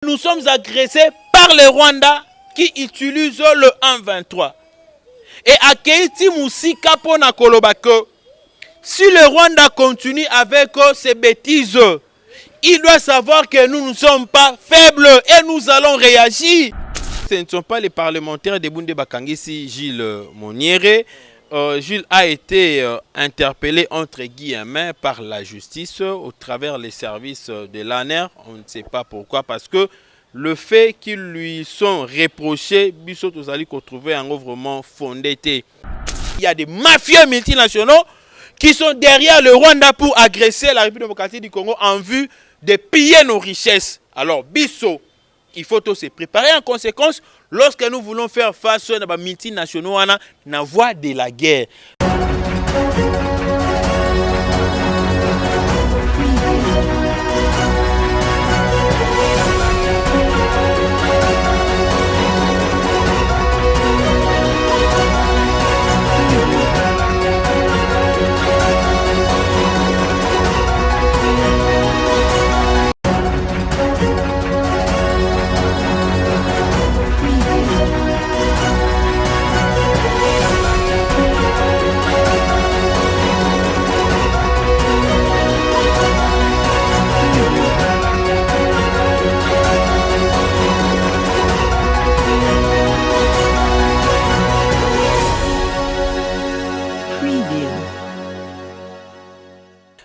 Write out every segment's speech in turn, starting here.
Nous sommes agressés par le Rwanda qui utilise le 1-23. Et à Keiti Moussika pona kolobako, si le Rwanda continue avec ses bêtises, il doit savoir que nous ne sommes pas faibles et nous allons réagir. Ce ne sont pas les parlementaires de Bunde Bakangisi, Gilles Moniere. Gilles a été interpellé entre guillemets par la justice au travers les services de l'ANER. On ne sait pas pourquoi, parce que le fait qu'ils lui sont reprochés, Bissot Ozali qu'on trouvait un vraiment fondé. Il y a des mafieux multinationaux qui sont derrière le Rwanda pour agresser la République démocratique du Congo en vue de piller nos richesses. Alors Bissot, il faut se préparer en conséquence lorsque nous voulons faire face à des multinationaux à la voie de la guerre.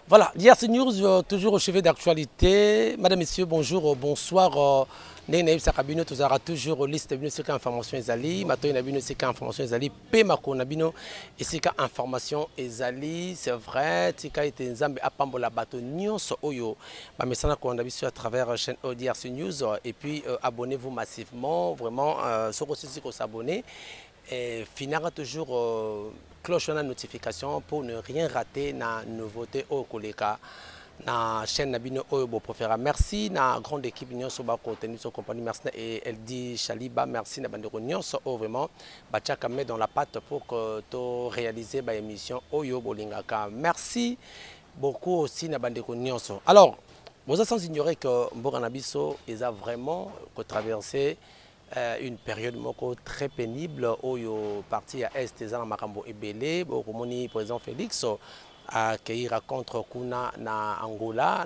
Voilà, DRC News, toujours au chevet d'actualité. Madame, Messieurs, bonjour, bonsoir. Nous sommes toujours liste de information ezali. Maintenant, nous avons information ezali. Pemako nabino et c'est information ezali. C'est vrai. Tika été nzambe apambola bato nyonso oyo. Ba mesana ko ndabiso à travers la chaîne DRC News et puis abonnez-vous massivement. Vraiment, sur aussi qu'on s'abonner. Et finira toujours cloche de notification pour ne rien rater na nouveauté au koleka na chaîne nabino oyo profera. Merci na grande équipe union so ba contenu so compagnie, merci et elle dit Chaliba, merci na bande union so vraiment bachaka met dans la patte pour que to réaliser ba émission oyo bolingaka. Merci beaucoup aussi na bande union so. Alors, vous avez sans ignorer que Mbogana biso a vraiment traversé une période très pénible où le parti à Est des Makambo Ebele, le président Félix qui raconte Kuna na Angola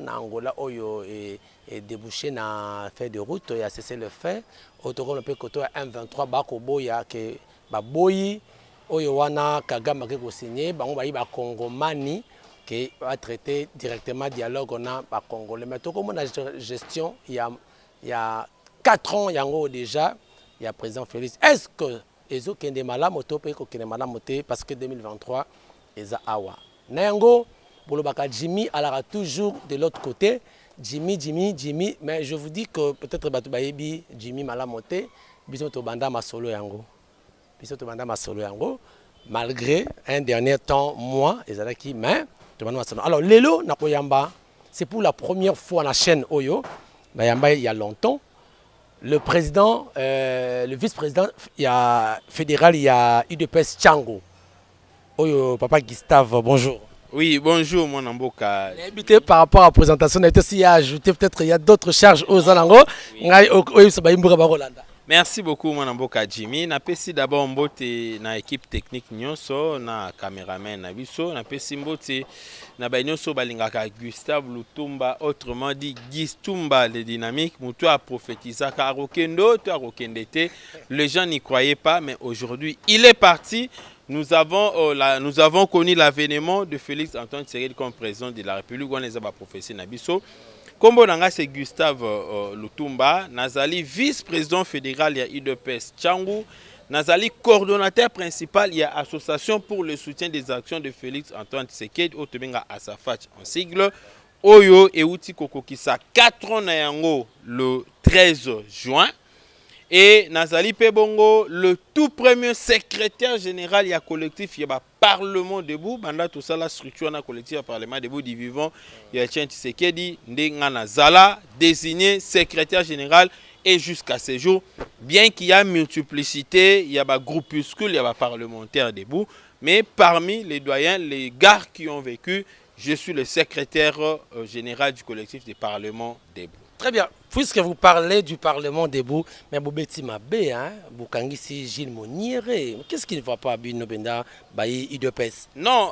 où est débouché na fait de route et a cessé le fait. Autour de côté M23 bako boya que baboyi oyo wana Kagame qui signé bango ba Congomani qui a traité directement dialogue na ba Congolais. Mais tout comme la gestion il y a 4 ans, déjà, il y a président Félix. Est-ce que les autres qui sont malades, parce que 2023, ils sont awa. Nango, Jimmy, alors toujours de l'autre côté. Jimmy, mais je vous dis que peut-être Jimmy malamoté, bisoto banda masolo yango. Malgré un dernier temps, moi, mais alors, Lelo Nakoyamba, c'est pour la première fois dans la chaîne Oyo, il y a longtemps. Le président, le vice-président fédéral, il y a UDPS Tchango. Oh, papa Gustave, bonjour. Oui, bonjour mon amboka. Habité par rapport à la présentation, il y a ajouté peut-être il y a d'autres charges aux Alango. Merci beaucoup mon amboka Jimmy. Na pesi d'abord mbote na équipe technique nyonso na caméraman na biso na pesi mbote na ba nyonso balingaka Gustave Lutumba, autrement dit Gistumba le dynamique. Mutu a prophétisé ka rokendo to rokendete. Les gens n'y croyaient pas, mais aujourd'hui il est parti. Nous avons connu l'avènement de Félix Antoine Tshisekedi comme président de la République. On les a prophétisé na biso. Kombo nanga c'est Gustave Lutumba, Nazali vice-président fédéral il y a UDPS Tchango, Nazali coordonnateur principal il y a Association pour le soutien des actions de Félix Antoine Tshisekedi au Tebenga Asafach en sigle Oyo et Outi Kokokisa 4 ans na yango le 13 juin. Et Nazali Pebongo, le tout premier secrétaire général, il y a collectif, il y a Parlement debout, banda tout ça la structure na collectif Parlement debout du vivant, il y a Tien Tshisekedi, Ndenga Nazala, désigné secrétaire général et jusqu'à ce jour, bien qu'il y a multiplicité, il y a groupuscule, il y a parlementaire debout, mais parmi les doyens, les gars qui ont vécu, je suis le secrétaire général du collectif des Parlements debout. Très bien. Puisque vous parlez du Parlement debout, mais Bobeti Mabé, hein, Bukangisi Gilles Monniere, qu'est-ce qui ne va pas Bino Benda, Bayi Idepes? Non,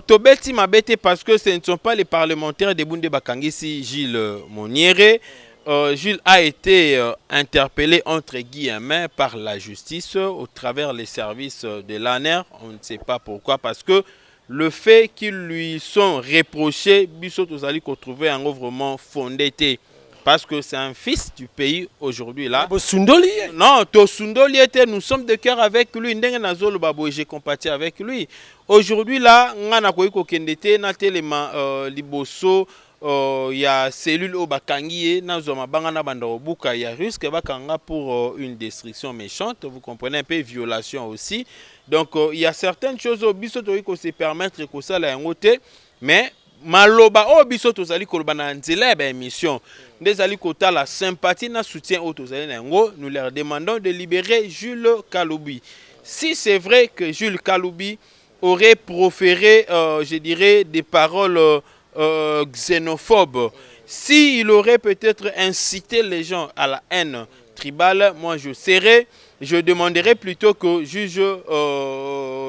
Tobeti Mabete parce que ce ne sont pas les parlementaires de Bunde Bakangisi Gilles Monniere. Gilles a été interpellé entre guillemets par la justice au travers les services de l'ANER. On ne sait pas pourquoi, parce que le fait qu'ils lui sont reprochés, Bissot Ozali qu'on trouvait un vraiment fondé. Parce que c'est un fils du pays aujourd'hui là. Non, Tosundoli était, nous sommes de cœur avec lui. J'ai compatis avec lui. Aujourd'hui là, ngana koiko kendete na telema liboso il y a cellule au bakangi na zoma bangana banda obuka, il y a risque bakanga pour une destruction méchante, vous comprenez un peu, violation aussi. Donc il y a certaines choses au biso to ko se permettre ko sala ngote, mais maloba o biso to zali ko bana nzela ba émission ndezali kota la sympathie na soutien au tozali nango, nous leur demandons de libérer Jules Kaloubi. Si c'est vrai que Jules Kaloubi aurait proféré je dirais des paroles xénophobes, s'il aurait peut-être incité les gens à la haine tribale, moi je demanderais plutôt que juge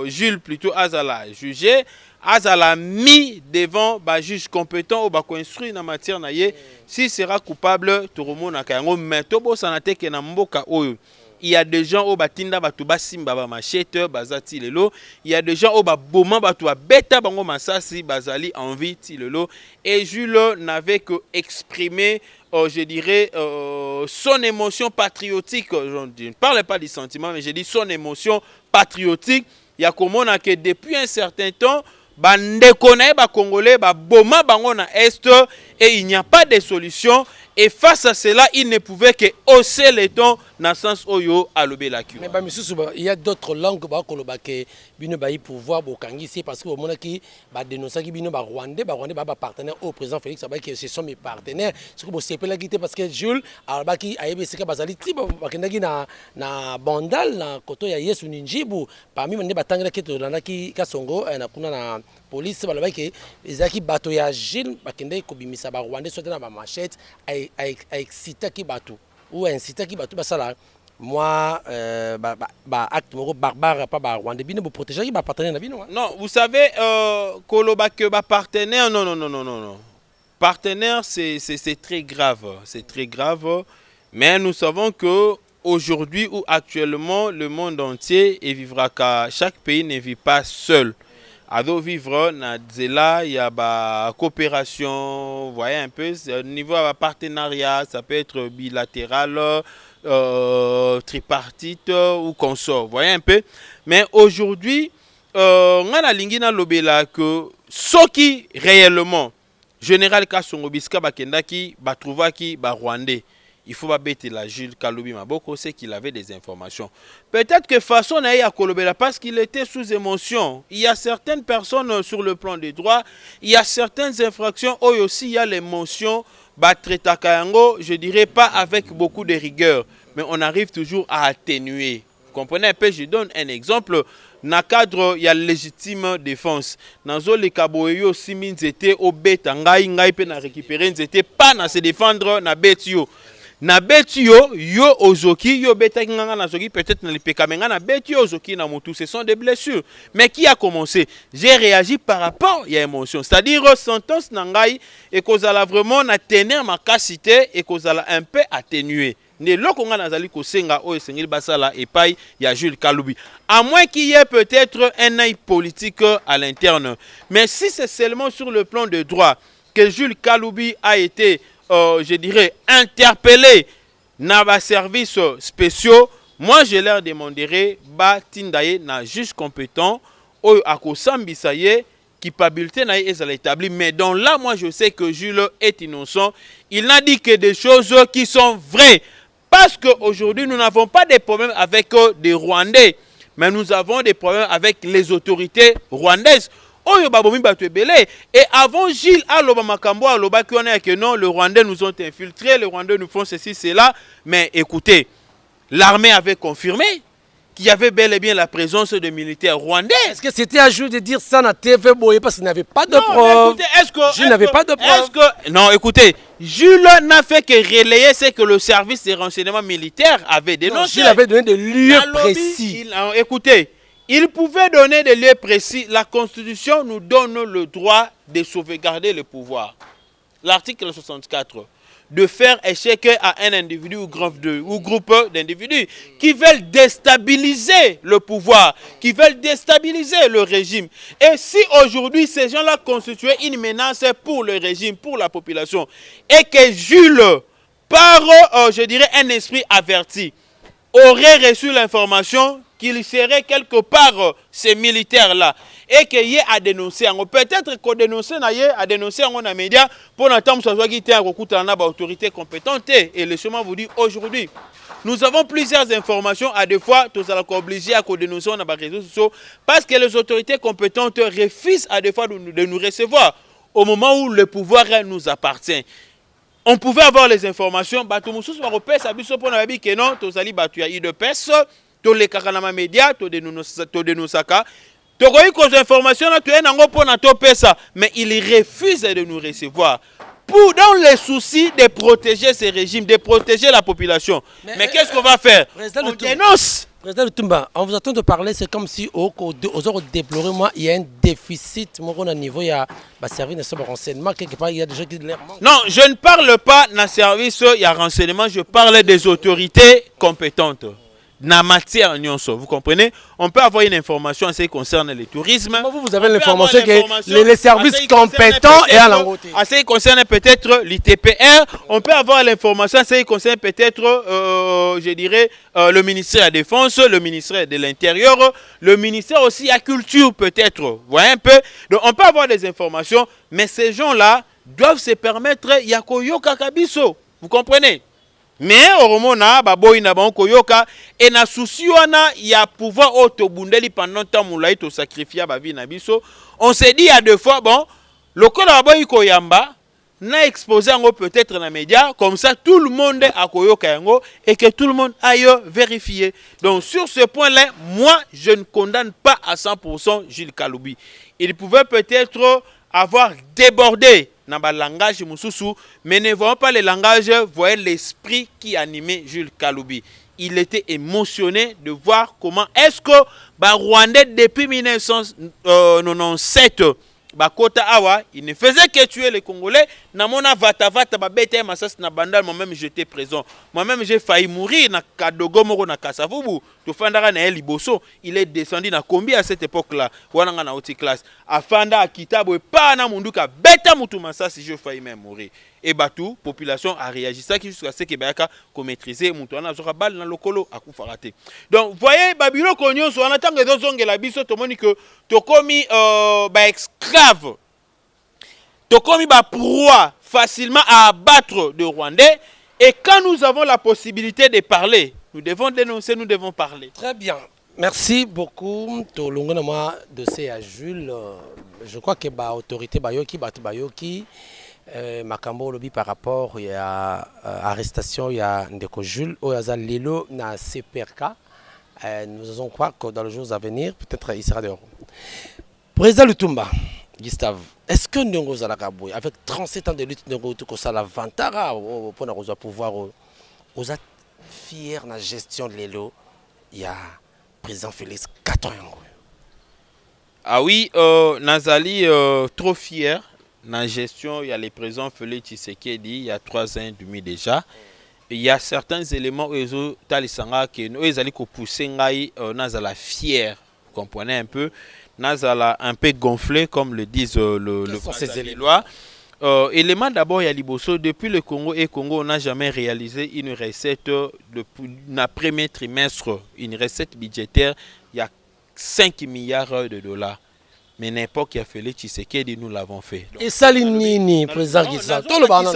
Jules plutôt Azala jugé, Azala mis devant ba juge compétent ou ba instruit en matière naie, s'il sera coupable tout le monde a kango, mais tobo sanate ke na mboka oyo. Il y a des gens au batinda batuba simba ba machete bazati lelo, il y a des gens au baboma batuba beta bango masasi bazali envie ti lelo, et Jules n'avait que exprimé je dirais son émotion patriotique. Je ne parle pas du sentiment, mais je dis son émotion patriotique. Il y a comme on a que depuis un certain temps bandekona ba congolais ba boma bango na est, et il n'y a pas de solution. Et face à cela, il ne pouvait que hausser les tons dans le sens oyo à l'obélacu. Mais il y a d'autres langues que bino bayi pouvoir bokangisi, parce que au moment qui ba dénoncer qui bino ba Rwandais ba partenaire au président Félix Abay, que ce sont mes partenaires. Ce que vous savez la guité parce que Jules alors qui a yebé sika bazali ti ba kendaki na bandal na koto ya Yesu Ninjibu parmi mande batangela ki to landa ki kasongo na kuna na police balaba ke ezaki bato ya Gilles bakende ko bimisa ba Rwandais sote na ba machette a excité qui bato ou incité qui bato basala moi acte barbare pas ba Rwandais bino pour protéger qui ba partenaire na bino. Non, vous savez koloba que ba partenaire non. Partenaire c'est très grave, c'est très grave, mais nous savons que aujourd'hui ou actuellement le monde entier et vivra car chaque pays ne vit pas seul. À vivre na zela il y a ba coopération, vous voyez un peu au niveau de partenariat, ça peut être bilatéral, tripartite ou consort, vous voyez un peu. Mais aujourd'hui ngana lingina lobela que soki réellement général Kasongo Biska bakendaki ba trouvaki ba Rwandais, il faut pas bêter la Jules Kaloubi Maboko, c'est qu'il avait des informations. Peut-être que façon à Kolobela parce qu'il était sous émotion. Il y a certaines personnes sur le plan des droits, il y a certaines infractions où aussi il y a l'émotion, je dirais pas avec beaucoup de rigueur, mais on arrive toujours à atténuer. Vous comprenez un peu, je donne un exemple. Dans le cadre, il y a légitime défense. Dans les kaboyo simin étaient au bêta, ngai pe na récupérer, n'étaient pas na se défendre na betio. Na betio yo ozoki yo beta nganga na zoki peut-être na lipekamenga na betio ozoki na mutu, ce sont des blessures. Mais qui a commencé? J'ai réagi par rapport à l'émotion. C'est-à-dire sentence nangai et kozala vraiment na tenir ma capacité et kozala un peu atténué. Ne lokonga nazali kosenga o esengeli basala epai ya Jules Kaloubi. À moins qu'il y ait peut-être un œil politique à l'interne. Mais si c'est seulement sur le plan de droit que Jules Kaloubi a été je dirais interpellé dans les services spéciaux, moi je leur demanderai tindaye na juge compétent ou akosambisaye culpabilité na ezala établi, mais donc là moi je sais que Jules est innocent. Il n'a dit que des choses qui sont vraies, parce qu'aujourd'hui nous n'avons pas de problèmes avec des Rwandais, mais nous avons des problèmes avec les autorités rwandaises. Et avant Gilles aloba makambo aloba qui on est que non, les Rwandais nous ont infiltrés, les Rwandais nous font ceci, cela. Mais écoutez, l'armée avait confirmé qu'il y avait bel et bien la présence de militaires rwandais. Est-ce que c'était à jour de dire ça dans TV Boye parce qu'il n'avait pas de preuves? Jules n'avait pas de preuves. Non, écoutez, Jules n'a fait que relayer ce que le service des renseignements militaires avait dénoncé. Jules avait donné des lieux précis. Écoutez, il pouvait donner des lieux précis. La Constitution nous donne le droit de sauvegarder le pouvoir. L'article 64. De faire échec à un individu ou groupe d'individus qui veulent déstabiliser le pouvoir, qui veulent déstabiliser le régime. Et si aujourd'hui ces gens-là constituaient une menace pour le régime, pour la population, et que Jules, par, je dirais, un esprit averti, aurait reçu l'information qu'il serait quelque part ces militaires-là et qu'il y ait à dénoncer. Peut-être qu'on dénonce à dénoncer dans les médias pour n'attendre que ce soit l'autorité compétente. Et laissez-moi vous dire, aujourd'hui, nous avons plusieurs informations. À des fois, nous allons obligés à dénoncer dans les réseaux sociaux parce que les autorités compétentes refusent à des fois de nous recevoir au moment où le pouvoir nous appartient. On pouvait avoir les informations, mais il refuse de nous recevoir. Pour dans les soucis de protéger ces régimes, de protéger la population. Mais qu'est-ce qu'on va faire? On dénonce. Président Lutumba, on vous attend de parler, c'est comme si aux autres déplorer, moi, il y a un déficit au niveau, il y a un service de renseignement, quelque part, il y a des gens qui l'air. Non, je ne parle pas d'un service, il y a renseignement, je parle des autorités compétentes. Dans matière, vous comprenez? On peut avoir une information en ce qui concerne le tourisme. Vous avez l'information que les services compétents et à la route. En ce qui concerne peut-être l'ITPR, on peut avoir l'information en ce qui concerne peut-être, je dirais, le ministère de la Défense, le ministère de l'Intérieur, le ministère aussi de la Culture peut-être. Vous voyez un peu? Donc on peut avoir des informations, mais ces gens-là doivent se permettre Yakoyo Kakabiso. Vous comprenez? Mais oromona baboyi na banko yoka et na souci wana ya pouvoir otobundeli pendant temps moulai to sacrifier ba vie na biso. On s'est dit à deux fois bon lokola baboyi koyamba na exposer ngo peut-être na média comme ça tout le monde a koyoka yango et que tout le monde aille vérifier. Donc sur ce point-là, moi je ne condamne pas à 100% Jules Kaloubi. Il pouvait peut-être avoir débordé dans le langage mususu, mais ne voyons pas le langage, voyez l'esprit qui animait Jules Kaloubi. Il était émotionné de voir comment est-ce que Rwandais depuis 1997 Bakota Awa, il ne faisait que tuer les Congolais. Namona vata vata babete masas na bandal, moi-même j'étais présent. Moi-même j'ai failli mourir na Kadogo moro na Kasavubu. Tofandara na Liboso, il est descendu na Kombi à cette époque-là. Wananga na haute classe. Afanda Akitabo et pas na munduka beta mutu masas si je failli même mourir. Et Batou, population a réagi ça jusqu'à ce que Bayaka qu'on maîtrisait Moutouana Zora Bal dans le colo à Koufarate. Donc, voyez, Babylon Konyon, on attend que d'autres ont la biso, tout que tu commis esclave, tu commis proie facilement à abattre de Rwandais. Et quand nous avons la possibilité de parler, nous devons dénoncer, nous devons parler. Très bien. Merci beaucoup. To longona moi dossier à Jules. Je crois que l'autorité Bayoki, Bayoki. Makambo lobby par rapport à l'arrestation, il y a Ndeko Jules, il y a Lilo na CPRK. Nous allons croire que dans les jours à venir, peut-être il sera dehors. Président Lutumba, Gustave, est-ce que nous avons avec 37 ans de lutte, nous avons l'avantage pour pouvoir aux fiers de la gestion de Lilo? Il y a président Félix 4 ans. Ah oui, Nazali trop fier. Dans la gestion, il y a les présidents Félix Tshisekedi, il y a 3 ans et demi déjà. Et il y a certains éléments où ils ont poussé Nazala fier. Vous comprenez un peu? Nazala un peu gonflé, comme le disent les lois. Élément d'abord, il y a Liboso. Depuis le Congo et Congo, on n'a jamais réalisé une recette dans le premier trimestre, une recette budgétaire. Il y a 5 milliards de dollars. Mais n'importe qui a fait les Tshisekedi, nous l'avons fait. Et ça, l'ini, président Gisa. Tout le monde.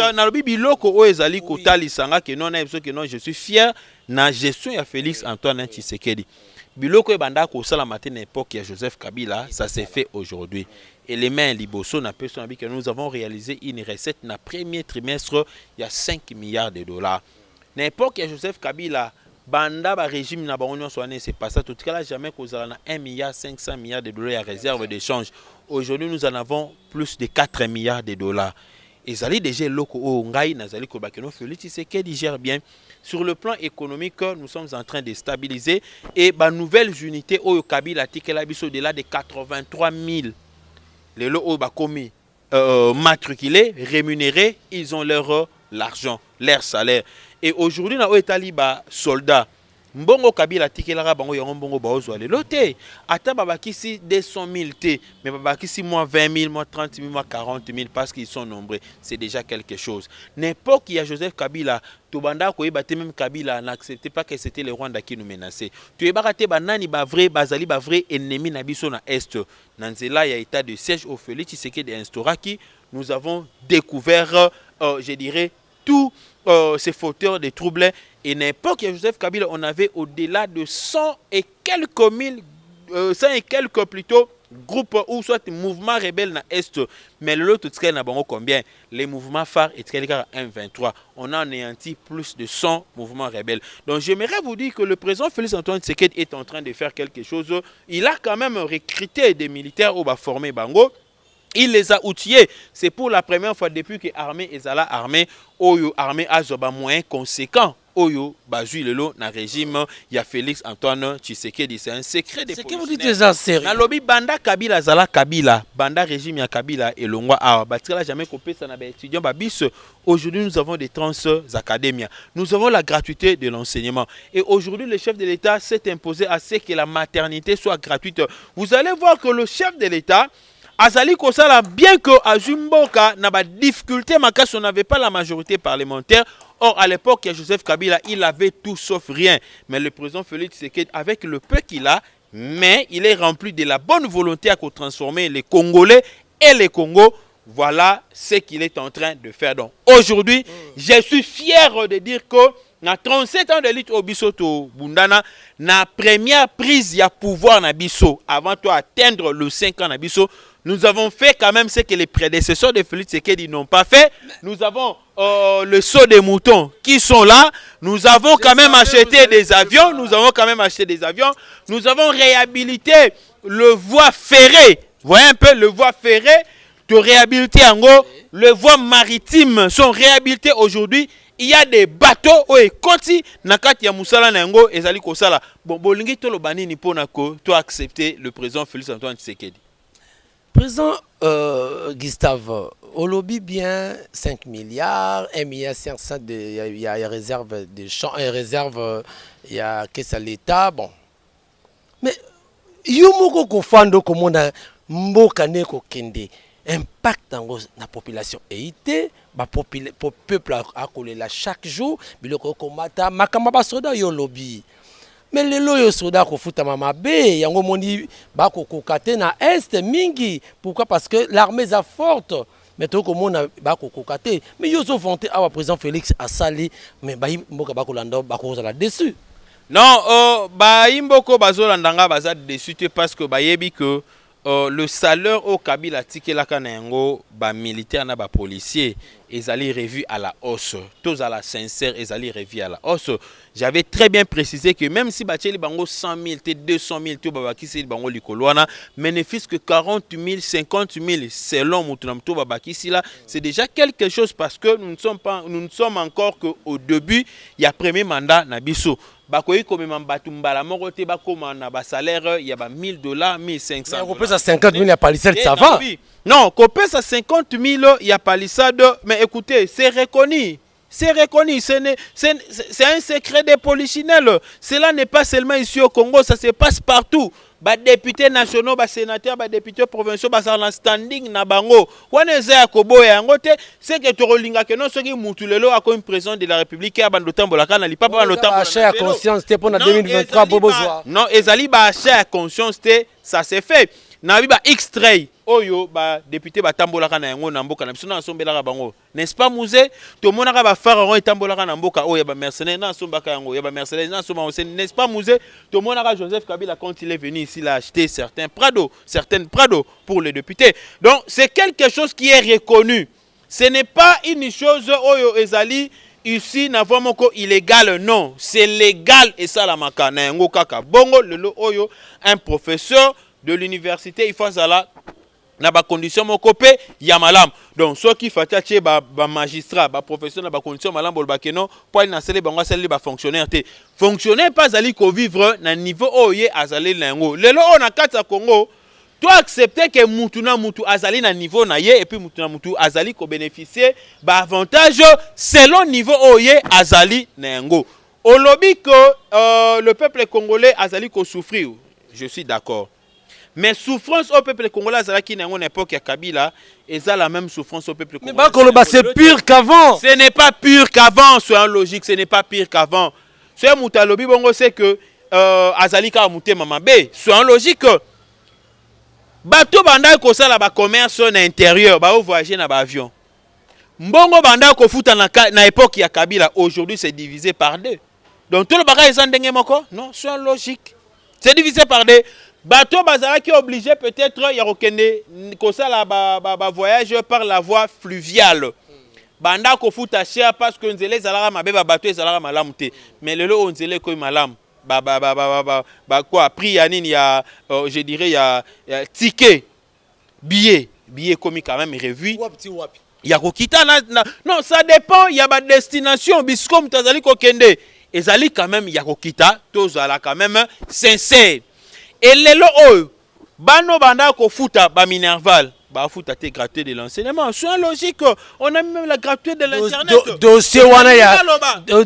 Je suis fier de la gestion de Félix Antoine Tshisekedi. Biloko banda ko sala matin n'importe qui a Joseph Kabila, ça s'est fait aujourd'hui. Et les mains Liboso n'a pas que nous avons réalisé une recette dans le premier trimestre, il y a 5 milliards de dollars. N'importe qui a Joseph Kabila banda ba régime na bango nyonso wana c'est pas ça tout cas là jamais kozala na 1 milliard 500 milliards de dollars à réserve d'échange. Aujourd'hui nous en avons plus de 4 milliards de dollars. Ezali déjà loko o ngai nazali ko bakeno Félix Tshisekedi gère bien. Sur le plan économique, nous sommes en train de stabiliser et ba nouvelles unités au Kabila tikela biso au-delà de 83 000. Les lots au bakomi matriculés, rémunérés, ils ont leur l'argent, leur salaire. Et aujourd'hui na o etali ba soldats mbongo Kabila tikelaka bango yango mbongo baozwa lelo te ata babakisi 200 000 te mais babakisi moins 20 000 moins 30 000 moins 40 000 parce qu'ils sont nombreux, c'est déjà quelque chose. N'importe qui a Joseph Kabila tobanda ko yeba te même Kabila n'acceptait pas que c'était le Rwanda qui nous menaçait. Tu es baraté banani ba vrai bazali ba vrai ennemi na biso na est nanzela ya état de siège au Félix Tshisekedi instauraki, nous avons découvert je dirais tous ces fauteurs de troubles. Et n'importe qui Joseph Kabila, on avait au-delà de 100 et quelques mille, 100 et quelques plutôt groupes ou soit mouvements rebelles dans l'Est. Mais l'autre, tout n'a pas combien? Les mouvements phares et 1-23. On a anéanti plus de 100 mouvements rebelles. Donc j'aimerais vous dire que le président Félix Antoine Tshisekedi est en train de faire quelque chose. Il a quand même recruté des militaires au bas formé Bango. Il les a outillés. C'est pour la première fois depuis que l'armée est à l'armée. Oyo armée a un moyen conséquent. Oyo bazui lelo na régime ya Félix Antoine Tshisekedi, c'est un secret de ce que vous dites déjà sérieux. Na lobi banda Kabila zala Kabila, banda régime ya Kabila et longwa a batira jamais copé ça na ba étudiants ba bis. Aujourd'hui nous avons des trans académias. Nous avons la gratuité de l'enseignement et aujourd'hui le chef de l'État s'est imposé à ce que la maternité soit gratuite. Vous allez voir que le chef de l'État Azali Kosala, bien que Azumboka n'a pas de difficulté, mais on n'avait pas la majorité parlementaire. Or, à l'époque, Joseph Kabila, il avait tout sauf rien. Mais le président Félix Tshisekedi, avec le peu qu'il a, mais il est rempli de la bonne volonté à transformer les Congolais et les Congos. Voilà ce qu'il est en train de faire. Donc, aujourd'hui, je suis fier de dire que na 37 ans de lutte au Bisoto Bundana, na première prise de pouvoir na Biso, avant de atteindre le 5 ans na Biso, nous avons fait quand même ce que les prédécesseurs de Félix Tshisekedi n'ont pas fait. Nous avons le saut des moutons qui sont là. Nous avons quand même acheté des avions. Nous avons quand même acheté des avions. Nous avons réhabilité le voie ferrée. Vous voyez un peu le voie ferrée de réhabiliter en gros. Les voies maritimes sont réhabilitées aujourd'hui. Il y a des bateaux où Koti nakati ya musala nango ezali kosala. Bon bolingi to lobani ni ponako to accepter le président Félix Antoine Tshisekedi. Président Gustave, au lobby bien 5 milliards, 1 milliard 500 il y a réserve de champs, réserve, il y a caisse à l'État, bon. Mais yomoko kofando komona mboka neko kende impact dans la population et peuple a collé là chaque jour, biloko komata makamba soda yo lobby. Mais les loyaux soldats qui foutent à Mamabe, yango moni bako kokate na est mingi. Pourquoi? Parce que l'armée est forte. Mais tout le monde bako kokate. Mais ils ont vanté à président Félix à Sali, mais baïm mboka bako lando bako la dessus. Non, baïm boko bazo landanga baza dessus parce que bayebi que le salaire au Kabila tikela kanengo ba militaire na ba policier ezali revu à la hausse. Tous à la sincère ezali revu à la hausse. J'avais très bien précisé que même si bacheli bango 100 000 te 200 000 to babakisi bango likoloana, mais ne fils que 40 000 50 000 selon mutunam to babakisi là, c'est déjà quelque chose parce que nous ne sommes encore que au début, il y a premier mandat na biso. Bakoyi komema mbatumbala moko te bakoma na ba salaire il y a ba $1000 $1500. On peut ça 50 000 à palissade ça va. Non, qu'on peut ça 50 000 il y a palissade, mais écoutez, c'est reconnu. C'est reconnu, c'est un secret des polichinelles. Cela n'est pas seulement ici au Congo, ça se passe partout. Ba députés nationaux, ba sénateurs, ba députés provinciaux, ba en standing na bango. Waneze akobo ya ngote, c'est que to rolinga que non soki mutulelo a comme président de la République a bandotambo la kana li papa bandotambo. Ba cher conscience te pour 2023 bobozoa. Non, ezali ba cher conscience te, ça c'est fait. Na bi ba extrait oyo ba député batambola kana yango na mboka na biso na sombela bango. N'est-ce pas Mouzé? To monaka ba pharaon etambola kana mboka oyo ba mercenaires na sombaka yango, ya ba mercenaires na somba n'est-ce pas Mouzé? To monaka Joseph Kabila quand il est venu ici il a acheté certaines Prado pour les députés. Donc c'est quelque chose qui est reconnu. Ce n'est pas une chose oyo ezali ici na voie moko illégal non, c'est légal et ça la makana yango kaka bongo lelo oyo un professeur de l'université il faut zala na ba condition moko pe ya malam. Donc ceux qui fatache ba magistrat ba professeur na ba condition malam bol bakeno pour na sele bango sele ba fonctionnaire te fonctionnaire pas ali ko vivre na niveau oye azali lango lelo on a kata Congo. Toi accepter que mutu na mutu azali na niveau na ye et puis mutu na mutu azali ko bénéficier ba avantage selon niveau oye azali na yango. Au lobby que le peuple congolais azali ko souffrir, je suis d'accord. Mais souffrance au peuple congolais azali ki na yango na époque ya Kabila, eza la même souffrance au peuple congolais. Mais Koloba c'est pire qu'avant. Ce n'est pas pire qu'avant, soyons logique, ce n'est pas pire qu'avant. Ce mutu lobby bongo c'est que azali ka muté mama B, soyons logique. Bateau banda ko sala ba commerce na intérieur ba voyager na ba avion. Mbongo banda ko futa na époque ya Kabila aujourd'hui c'est divisé par deux. Donc tout le bagage est ndenge moko non, c'est logique. C'est divisé par deux. Bateau bazara qui est obligé peut-être ya kokende ko sala ba voyage par la voie fluviale. Banda ko futa cher parce que nzele zalaka mabe ba bateau ezalaka malamu te. Mais lelo nzele ko malamu. Quoi prix ya nini ya je dirais ya ticket billet commis quand même revu ya kokita non ça dépend il y a ba destination biskom tazali kokende ezali quand même ya kokita tozala quand même sincère et lelo oyo bano banda ko futa ba minerval ba futa te gratuité de l'enseignement c'est logique on a même la gratuité de l'internet dossier wana ya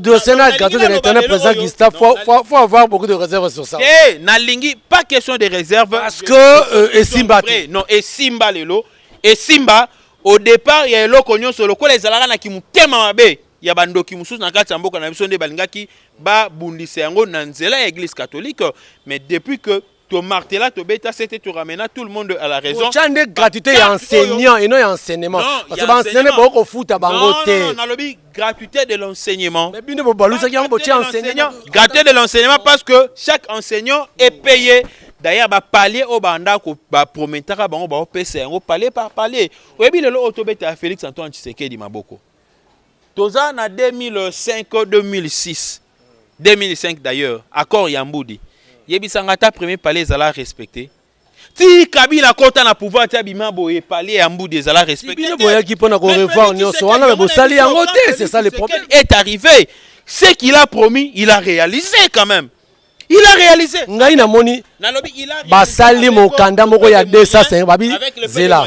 dossier na gratuité de l'internet président Gustave faut avoir beaucoup de réserves sur ça eh na lingi pas question de réserve parce que Simba non et Simba lelo et Simba au départ il y a eloko nyonso lokola ezalaka na kimutema mabe ya bandoki mususu na kati ya mboka na biso nde balingaki ba bundisa yango na nzela ya église catholique mais depuis que to martela to beta c'était tu ramènes tout le monde à la raison. Chande gratuité et enseignant et non enseignement. Parce que l'enseignement beaucoup foot à bangote. Non, non, lobby gratuité de l'enseignement. Mais bien de balou ça qui ont boté enseignant. Gratuité de l'enseignement parce que chaque enseignant est payé. D'ailleurs ba palier au banda ko ba prometaka bango ba opesa yango palier par palier. Oyebi lelo otobeta Félix Antoine Tshisekedi maboko. Toza na 2005 2006. 2005 d'ailleurs, accord Yamboudi. Yebisangata premier palais zala respecté. Ti Kabila kota na pouvoir tia bima boye palais Yamboudi zala respecté. Bino boya ki pona ko revoir nyonso wana ba bosali yango te, c'est ça le problème. Est arrivé, ce qu'il a promis, il a réalisé quand même. Il a réalisé. Ngai na moni. Basali mokanda moko ya 205 babi zela.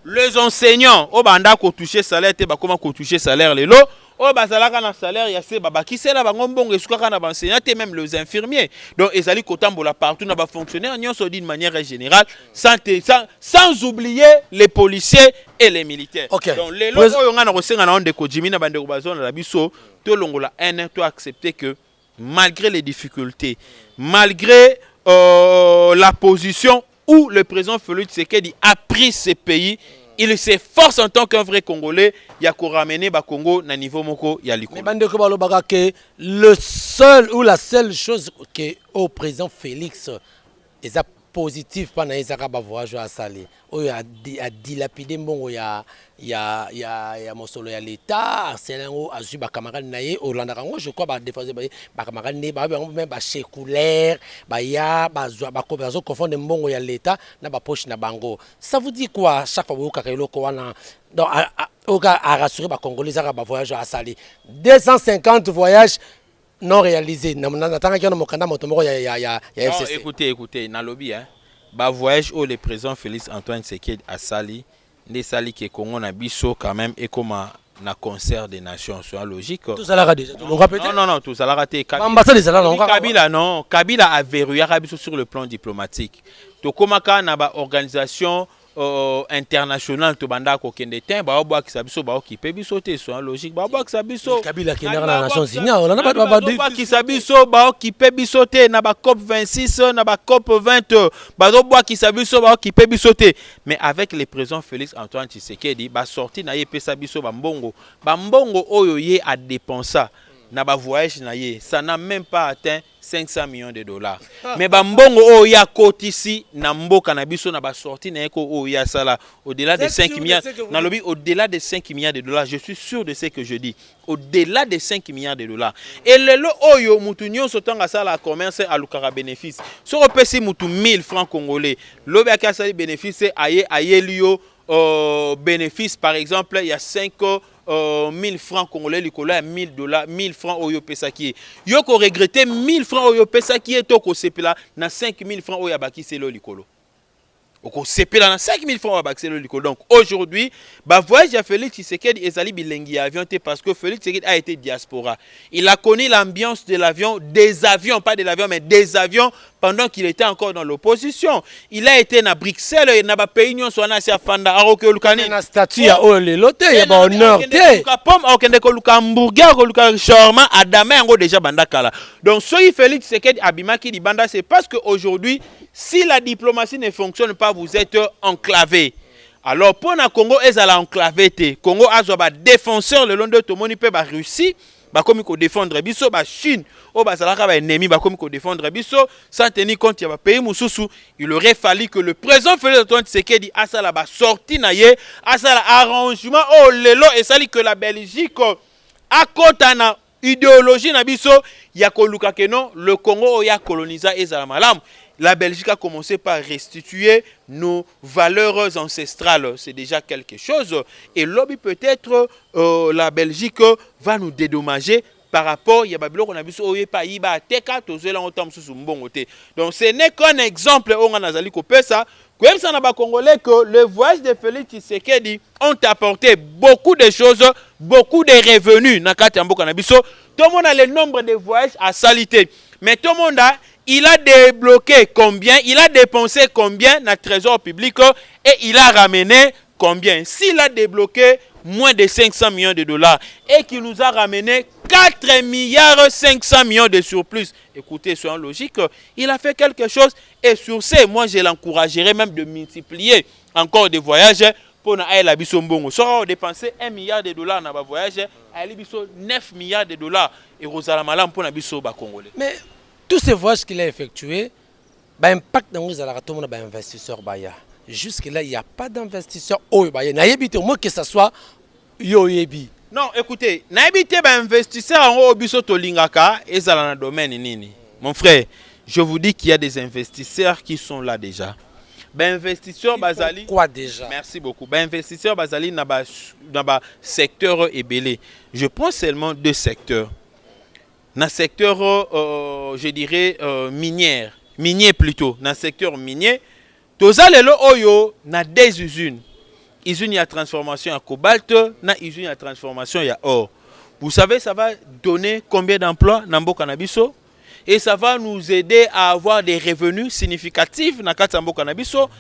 Les enseignants au banda ko toucher salaire te ba comment ko toucher salaire lelo. Oh bazalaka na salaire ya se baba qui c'est là bango mbongo esukaka na enseignants et même les infirmiers. Donc ezali kotambola partout na ba fonctionnaires nyonso d'une manière générale sans oublier les policiers et les militaires. Okay. Donc les loko yo ngana kosenga na onde ko jimina bande ko bazona la biso to longola un to accepter que malgré les difficultés, malgré la position où le président Félix Tshisekedi a pris ce pays, il s'efforce en tant qu'un vrai Congolais, il y a qu'à ramener le Congo à niveau moko ya likolo. Mais le seul ou la seule chose que au président Félix est positif pendant les arabes voyage à Salé, il a dilapidé mbongo ya mosolo ya l'état, c'est là où azu ba camarade naé au Landarango, je crois ba défense ba camarade né ba même ba séculaire, ba ya ba coopération confondre mbongo ya l'état na ba poche na bango. Ça vous dit quoi chaque fois que vous ko wana donc a rassurer ba congolais arabes voyage à Salé. 250 voyages non réalisé. Écoutez, na lobby hein. Ba voyage où le président Félix Antoine Tshisekedi a sali, ne sali que Congo na biso quand même et comme na concert des nations, soit logique. Tout ça l'a déjà. Non, tout ça l'a raté. Kabila non, Kabila a verrouillé Biso sur le plan diplomatique. To komaka na ba organisation international to banda ko kende ten ba obo ki sabiso ba okipe biso te so logique ba obo ki sabiso Kabila kende na Nations Unies on a ba ki sabiso ba okipe biso te na ba COP 26 na ba COP 20 ba obo ki sabiso ba okipe biso te mais avec le président Félix Antoine Tshisekedi ba sorti na ye pesa biso ba mbongo oyo ye a dépenser na ba voyage na ye, ça n'a même pas atteint 500 millions de dollars. Mais ba mbongo o ya kotisi na mboka na biso na ba sorti na eko o ya sala au-delà de 5 milliards. Na lobi au-delà de 5 milliards de dollars, je suis sûr de ce que je dis. Au-delà de 5 milliards de dollars. Et le lo oyo mutu nyonso tanga sala commerce alukara bénéfice. So opesi mutu 1000 francs congolais. Lobi akasa bénéfice aye liyo bénéfice par exemple il y a 5 1000 francs congolais likolo ya 1000 dollars 1000 francs oyo pesa ki yo ko regretter 1000 francs oyo pesa ki to ko sepela na 5000 francs oyo bakisi lo likolo oko sepela na 5000 francs oyo bakisi lo likolo. Donc aujourd'hui ba voyage ya Félix Tshisekedi ezali bilengi avion te parce que Félix Tshisekedi a été diaspora. Il a connu l'ambiance de l'avion, des avions, pas de l'avion mais des avions pendant qu'il était encore dans l'opposition. Il a été à Bruxelles et na ba pays nyonso na sia fanda aroke lukani na statut ya ole lote ya ba honneur te ka pomme okende ko luka hamburger ko luka shawarma adame yango déjà bandakala. Donc soyi Félix Tshisekedi abimaki di banda, c'est parce que aujourd'hui si la diplomatie ne fonctionne pas, vous êtes enclavé. Alors pour na Congo ezala enclavé te. Congo azo ba défenseur le long de tomoni pe ba Russie ba komi ko défendre biso, ba Chine o ba zalaka ba ennemi ba komi ko défendre biso sans tenir compte ya ba pays mususu. Il aurait fallu que le président Félix Antoine Tshisekedi asala ba sorti na ye, asala arrangement o lelo esali que la Belgique akota na idéologie na biso ya koluka ke non le Congo ya colonisa ezala malamu. La Belgique a commencé par restituer nos valeurs ancestrales. C'est déjà quelque chose. Et lobby peut-être la Belgique va nous dédommager par rapport à Babylone qu'on a vu sur Pays-Bas, Teka, Tozela, donc ce n'est qu'un exemple. On a Nazali Kopesa. Comme ça, on a Congolais que le voyage de Félix Tshisekedi ont apporté beaucoup de choses, beaucoup de revenus. Tout le monde a le nombre de voyages à salité. Mais tout le monde a, il a débloqué combien, il a dépensé combien dans le trésor public et il a ramené combien. S'il a débloqué moins de 500 millions de dollars et qu'il nous a ramené 4 milliards 500 millions de surplus, écoutez, soyons logiques, il a fait quelque chose et sur ce, moi je l'encouragerais même de multiplier encore des voyages pour la biso mbongo. So on dépensé 1 milliard de dollars dans le voyage, à biso 9 milliards de dollars et Rosala Malam pour la biso ba congolais. Mais tous ces voyages qu'il a effectués, bah, impact dans les investisseurs. Jusque-là, il n'y a pas d'investisseurs. Au moins que ce soit Yoyebi. Non, écoutez, n'habitez pas investisseurs en haut biso tolingaka et ça dans le domaine nini. Mon frère, je vous dis qu'il y a des investisseurs qui sont là déjà. Ben investisseurs basali. Quoi déjà? Merci beaucoup. Ben investisseurs basali dans le secteur ébélé. Je prends seulement 2 secteurs. Dans le secteur, je dirais, minier plutôt, dans le secteur minier, tozalelo oyo na 2 usines. Usine à transformation à cobalt, na usine à transformation à or. Vous savez, ça va donner combien d'emplois dans Mboka Nabiso? Et ça va nous aider à avoir des revenus significatifs dans Mboka Nabiso.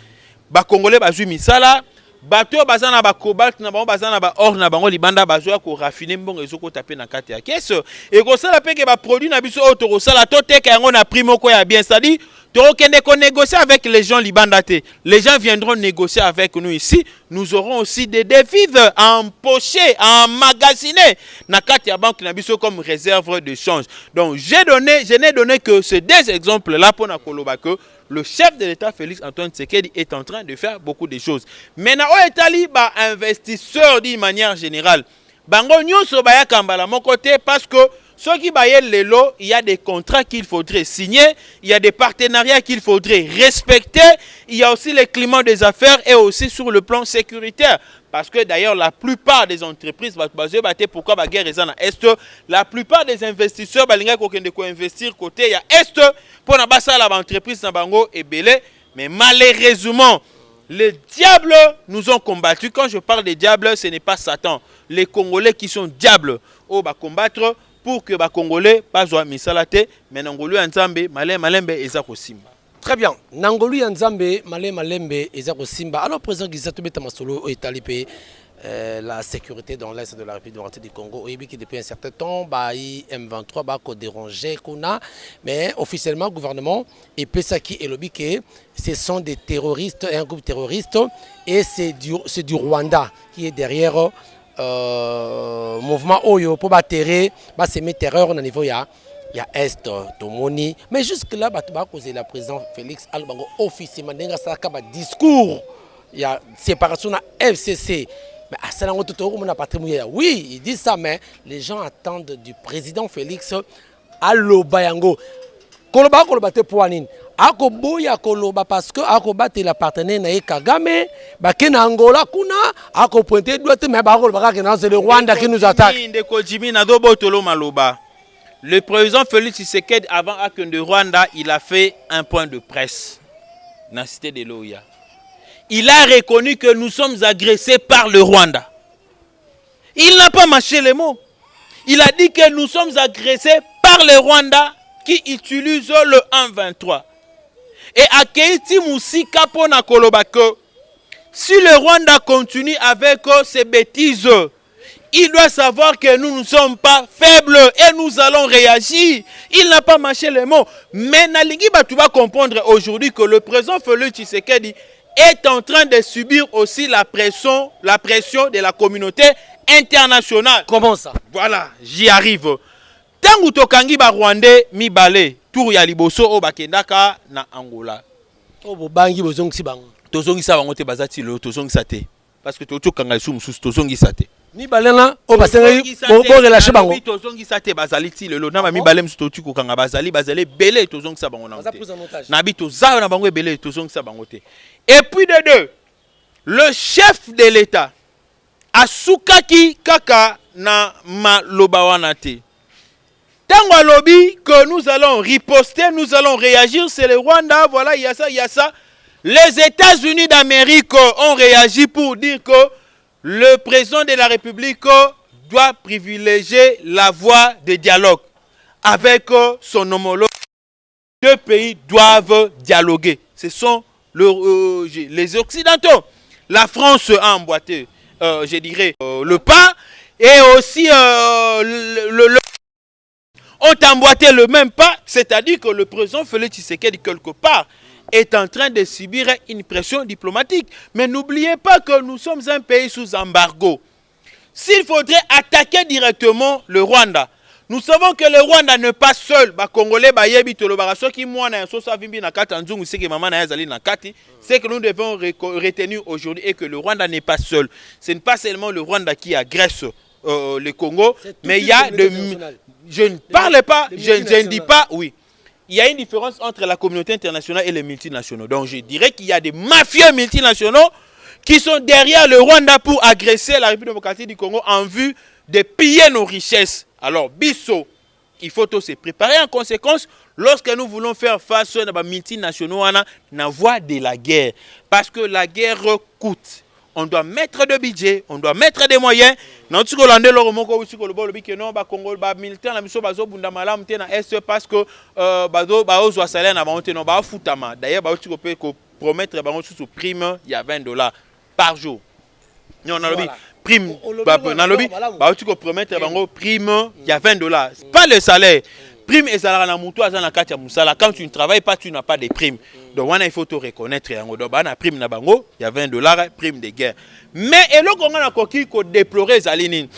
Ba Congolais bazui misala. Bato bazana ba cobalt na bango bazana ba or na bango libanda bazoya ko raffiner mbongo ezoko taper na kati ya caisse et ko sala pe ke ba produit na biso auto ko sala to teka yango na prix moko ya bien, c'est-à-dire to kende ko négocier avec les gens libanda te. Les gens viendront négocier avec nous ici, nous aurons aussi des devises empochées, emmagasinées na kati ya banque na biso comme réserve de change. Donc je n'ai donné que ces 2 exemples là pour na koloba que le chef de l'État, Félix Antoine Tshisekedi, est en train de faire beaucoup de choses. Maintenant, au Italie, investisseurs d'une manière générale, bango nyonso baya kambala mon côté parce que ceux qui baillent les lots, il y a des contrats qu'il faudrait signer, il y a des partenariats qu'il faudrait respecter, il y a aussi les climats des affaires et aussi sur le plan sécuritaire. Parce que d'ailleurs, la plupart des entreprises, pourquoi la guerre est en Est, la plupart des investisseurs, investir côté il y a Est, pour l'entreprise est belé. Mais malheureusement, les diables nous ont combattus. Quand je parle des diables, ce n'est pas Satan. Les Congolais qui sont diables, va combattre pour que les Congolais pas soient misalate, mais Nangolu Nzambe, Malembe et Zakosimba. Très bien. Nangolu Nzambe, Malembe et Zakosimba. Alors, président Gisato Betamasolo, Italie pays. La sécurité dans l'Est de la République démocratique du Congo, qui depuis un certain temps, M23 a dérangé, mais officiellement, le gouvernement et Pesaki et Lobike, ce sont des terroristes, un groupe terroriste, et c'est du Rwanda qui est derrière mouvement Oyo pour battre, semer terreur au niveau il y a Est, Tomoni. Mais jusque-là, la président Félix Albango officiellement un discours. Il y a séparation de FCC. Mais à ce moment-là, oui, il dit ça, mais les gens attendent du président Félix Alobayango. Koloba te poanine. Ako boya koloba parce que ako bate la partenaire na Kagame, ba kena Angola kuna, ako pointer doit mais ba koloba que c'est le Rwanda qui nous attaque. Le président Félix Tshisekedi avant Aken de Rwanda, il a fait un point de presse dans la cité de Loya. Il a reconnu que nous sommes agressés par le Rwanda. Il n'a pas mâché les mots. Il a dit que nous sommes agressés par le Rwanda qui utilise le 1-23. Et à Keiti Moussika Pona Kolobako, si le Rwanda continue avec ses bêtises, il doit savoir que nous ne sommes pas faibles et nous allons réagir. Il n'a pas mâché les mots. Mais Nalingi Batouba comprendre aujourd'hui que le président Félix Tshisekedi est en train de subir aussi la pression de la communauté internationale. Comment ça? Voilà, j'y arrive. Tangu tokangi ba Rwandais mibale tour ya liboso o bakendaka na Angola. O bobangi bozongisi bango. Tozongisa bango te bazati lo tozongisa te parce que tokanga sou mususu tozongisa te. Mibale na o basengi bo relâcher bango. Tozongisa te bazali ti lelo na ba mibale mususu totu kokanga bazali belé tozongisa bango na. Na bi toza na bango belé tozongisa bango te. Et puis de deux, le chef de l'État asukaki kaka na maloba wana te. Tango lobby que nous allons riposter, nous allons réagir, c'est le Rwanda, voilà, il y a ça, il y a ça. Les États-Unis d'Amérique ont réagi pour dire que le président de la République doit privilégier la voie de dialogue avec son homologue. Deux pays doivent dialoguer. Ce sont les Occidentaux. La France a emboîté, je dirais, le pas et aussi ont emboîté le même pas, c'est-à-dire que le président Félix Tshisekedi quelque part est en train de subir une pression diplomatique. Mais n'oubliez pas que nous sommes un pays sous embargo. S'il faudrait attaquer directement le Rwanda, nous savons que le Rwanda n'est pas seul. Congolais, c'est que nous devons retenir aujourd'hui et que le Rwanda n'est pas seul. Ce n'est pas seulement le Rwanda qui agresse le Congo, mais il y a de... Je ne parle pas, je ne dis pas, oui. Il y a une différence entre la communauté internationale et les multinationaux. Donc je dirais qu'il y a des mafieux multinationaux qui sont derrière le Rwanda pour agresser la République démocratique du Congo en vue de piller nos richesses. Alors, Bisso, il faut se préparer en conséquence lorsque nous voulons faire face à des multinationaux à la voie de la guerre. Parce que la guerre coûte. On doit mettre de budget, on doit mettre des moyens. Parce que d'ailleurs, promettre prime il y a $20 par jour. Non, prime, promettre prime il y a $20. Pas le salaire. Prime et salaire na mutu azana kati ya musala. Quand tu ne travailles pas, tu n'as pas de prime. Donc il faut te reconnaître. Donc na prime na bango, il y a $20 prime de guerre. Mais et le Congo na koki ko déplorer zalini.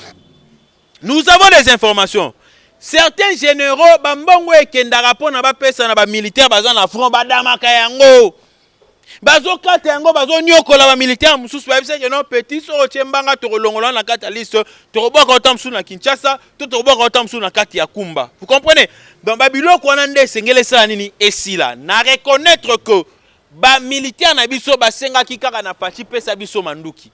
Nous avons des informations. Certains généraux bambongo ekendaka pona ba pesa na ba militaire bazana front badama kayango. Bazo kata yango bazo nyokola ba militaire mususu ba biseke non petit so chembanga to kolongola na kata liste to roboka otamsu na Kinshasa to roboka otamsu na kati ya Kumba. Vous comprenez? Donc babiloko wana nde sengele sala nini esila na reconnaître que ba militaire na biso basenga kikaka na parti pesa biso manduki.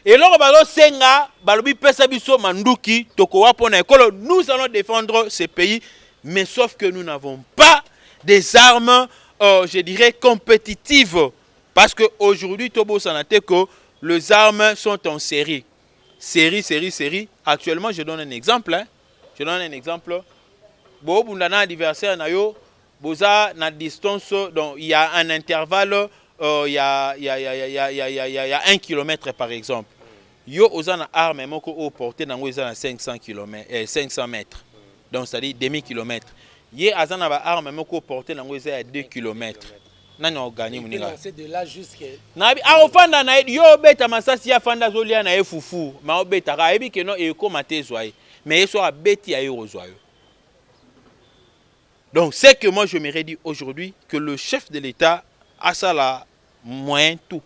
Et loko bazo senga balobi pesa biso manduki toko wapona ekolo, nous allons défendre ce pays, mais sauf que nous n'avons pas des armes je dirais compétitive, parce qu'aujourd'hui, Tobo Sanate, que les armes sont en série. Série. Actuellement, je donne un exemple. Bon, Bundana adversaire nayo, boza na distance, donc il y a un intervalle, il y a 1 kilomètre par exemple. Yo ozana arme moko au portée dans 500 mètres. Donc c'est-à-dire demi-kilomètre. Yé azana ba arme moko portée dans 2 km. nani ogani muninga c'est de là jusqu'à na ofanda na yo beta masasi ya fanda zolia na ye fufu ma obeta ka ebi ke no e ko matezwa mais yeso abeti ya yo ozwa yo. Donc c'est que moi je me redis aujourd'hui que le chef de l'État a ça là moyen tout.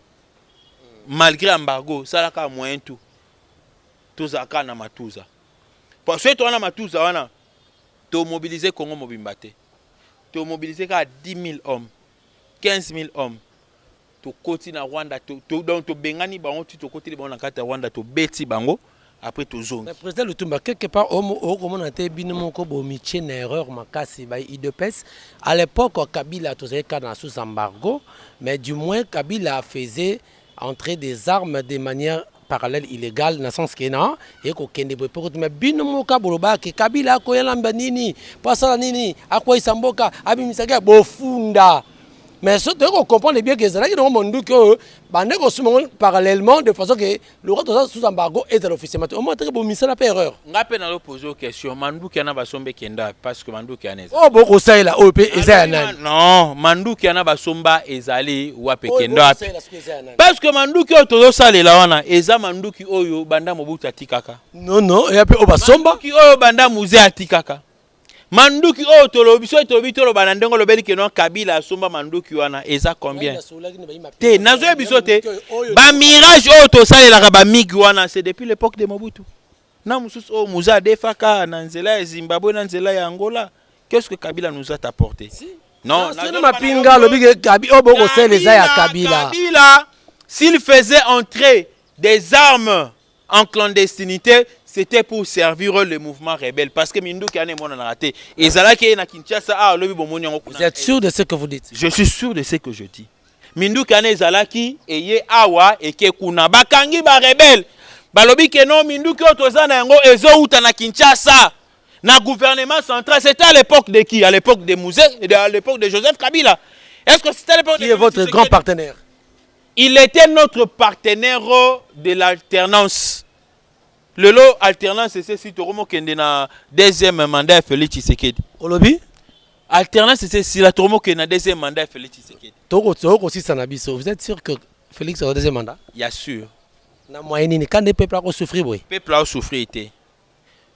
Malgré embargo, ça là ka moyen tout. Tozaka na matuza. Parce que toi na matuza wana to mobiliser Congo Mobimbate. To mobiliser ka 10 000 hommes, 15 000 hommes. To koti na Rwanda donc to bengani bango tu to koti bango na kata Rwanda to beti bango après to zone. Le président Lutumba quelque part comment on a été binomoko bomiche une erreur makasi ba IDPS à l'époque Kabila tozé kana sous embargo mais du moins Kabila faisait entrer des armes de manière parallèle illégale dans le sens que non et ko kende bo pour mais binomoka boloba ke Kabila ko yalamba nini pasala nini akwa isamboka abimisaka bofunda. Mais ce qu'on comprend bien que c'est là que monde que parallèlement de façon que le roi sous embargo est à l'officiellement. Au moins très bon misala pas erreur. Ngape na lo poser question Manduki ana basombe kenda parce que Manduki ana oh beaucoup ça là OP ezana. Non, Manduki ana basomba ezali wa pekenda. Parce que Manduki otozo salela wana eza Manduki oyo banda Mobutu atikaka. Non, et après obasomba Manduki oyo banda muze atikaka. Manduki o tolo biso tolobi tolo banandengo lobeli ke non Kabila asomba Manduki wana eza combien te nazo biso te ba mirage o to salela ba migi wana c'est depuis l'époque de Mobutu na mususu o muza defaka na nzela ya Zimbabwe na nzela ya Angola. Qu'est-ce que Kabila nous a apporté? Non, na mapinga lobi ke Kabila o boko seleza ya Kabila s'il faisait entrer des armes en clandestinité, c'était pour servir le mouvement rebelle. Parce que Minduki a raté. Et Zalaki na Kinshasa, vous êtes sûr de ce que vous dites? Je suis sûr de ce que je dis. Minduki a Zalaki et Ye Awa et Kekuna. Bakangi ba rebelle. Balobi ke non Minduki otozana yango ezo uta na Kinshasa. Na gouvernement central, c'était à l'époque de qui? À l'époque de Mouzé, à l'époque de Joseph Kabila. Est-ce que c'était à l'époque de qui est votre grand partenaire? Il était notre partenaire de l'alternance. Le lot alternance, c'est si tu remontes na deuxième mandat Félix Tshisekedi. Olobi? Alternance, c'est si la remontes na deuxième mandat Félix Tshisekedi. Vous êtes sûr que Félix a deuxième mandat? Bien sûr. Na moyenne, quand les peuples ont souffert, oui. Le peuple a souffert.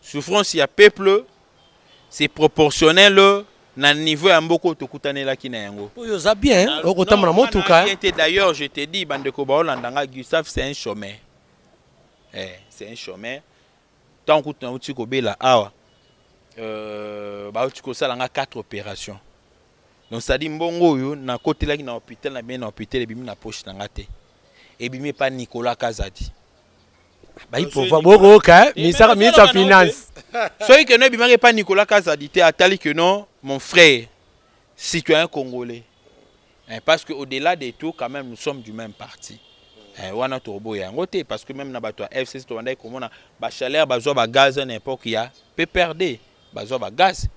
Souffrance, il y a peuple, c'est proportionnel. Na niveau ya mboko tokutane la kina yango. Yo za bien, okotama na motuka. D'ailleurs, je te dis bandeko baolandanga Gustave c'est un chômeur. C'est un chômeur. Tant que tu as uti ko bela awa. Ba uti ko salanga 4 opérations. Donc ça dit mbongo yo na côté là na hôpital na bien na hôpital et bimi na poche na ngate. Et bimi pas Nicolas Kazadi. Bah il faut voir beaucoup ministre finance. Celui que ne bimi pas Nicolas Kazadi te atali que non mon frère citoyen congolais. Parce que au-delà de tout quand même nous sommes du même parti. Wana turbo ya ngote parce que même na bato FCC to bandai komona ba chaleur ba zo ba gaz n'importe ya peut perdre ba zo ba gaz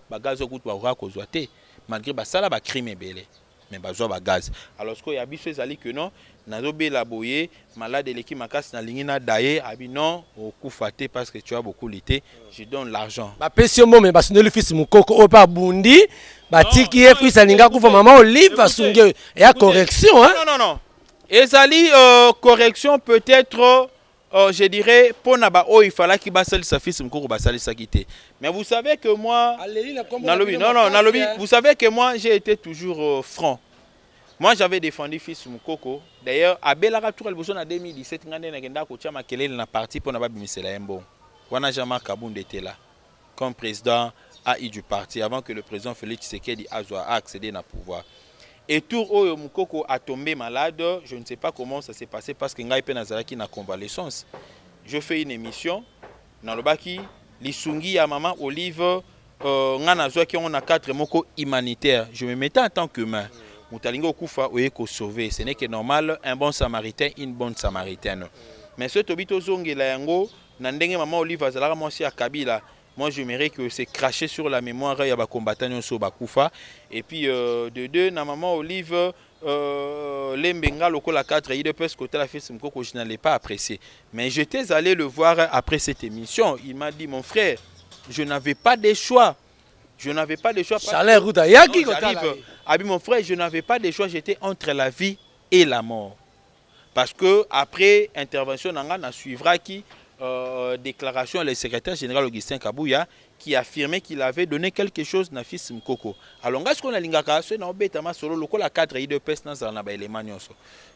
okutu ba ko zoate malgré ba sala ba crime belé mais ba zo ba gaz alors que ya biso ezali que non nazo bela boye malade leki makasi na lingina daye abi non okufate parce que tu as beaucoup lité je donne l'argent ba pesio mo mais ba suneli fils mukoko o pa bundi ba tiki e fils alinga kufa mama olive basunge ya correction hein non ezali correction peut-être je dirais pour naba il fallait qu'il basali sa fils mukoko basali sa quitté mais vous savez que moi nalobi vous savez que moi j'ai été toujours franc. Moi j'avais défendu fils mukoko d'ailleurs abela ratour le besoin en 2017 ngane na kenda ko tia makelele na parti pour naba bimisela yembo wana Jean-Marc Kabund était là comme président AI du parti avant que le président Félix Tshisekedi a accédé au pouvoir. Et tout Oyo Mukoko a tombé malade, je ne sais pas comment ça s'est passé parce que Ngai Penazaraki na convalescence. Je fais une émission dans le baki, Lisungi ya maman Olive, ngana zoa qui on a 4 moko humanitaire. Je me mettais en tant qu'humain. Mutalingo kufa oye ko sauver, ce n'est que normal, un bon samaritain, une bonne samaritaine. Mais ce tobito zongi la yango, nandenge maman Olive azala moi aussi à Kabila. Moi, j'aimerais que c'est craché sur la mémoire il y a des combattants sur Bakufa. Et puis, de deux, na maman Olive, l'Embenga, le la 4, il de peu ce côté la fille, je n'allais pas apprécier. Mais j'étais allé le voir après cette émission. Il m'a dit, mon frère, je n'avais pas de choix. Je n'avais pas de choix. Abi mon frère, je n'avais pas de choix, j'étais entre la vie et la mort. Parce que après intervention na suivra qui déclaration le secrétaire général Augustin Kabouya qui affirmait qu'il avait donné quelque chose na fils Mkoko. Alors ngas qu'on a lingaka ce na obetama solo lokola cadre IDPS na zana ba élément nyonso.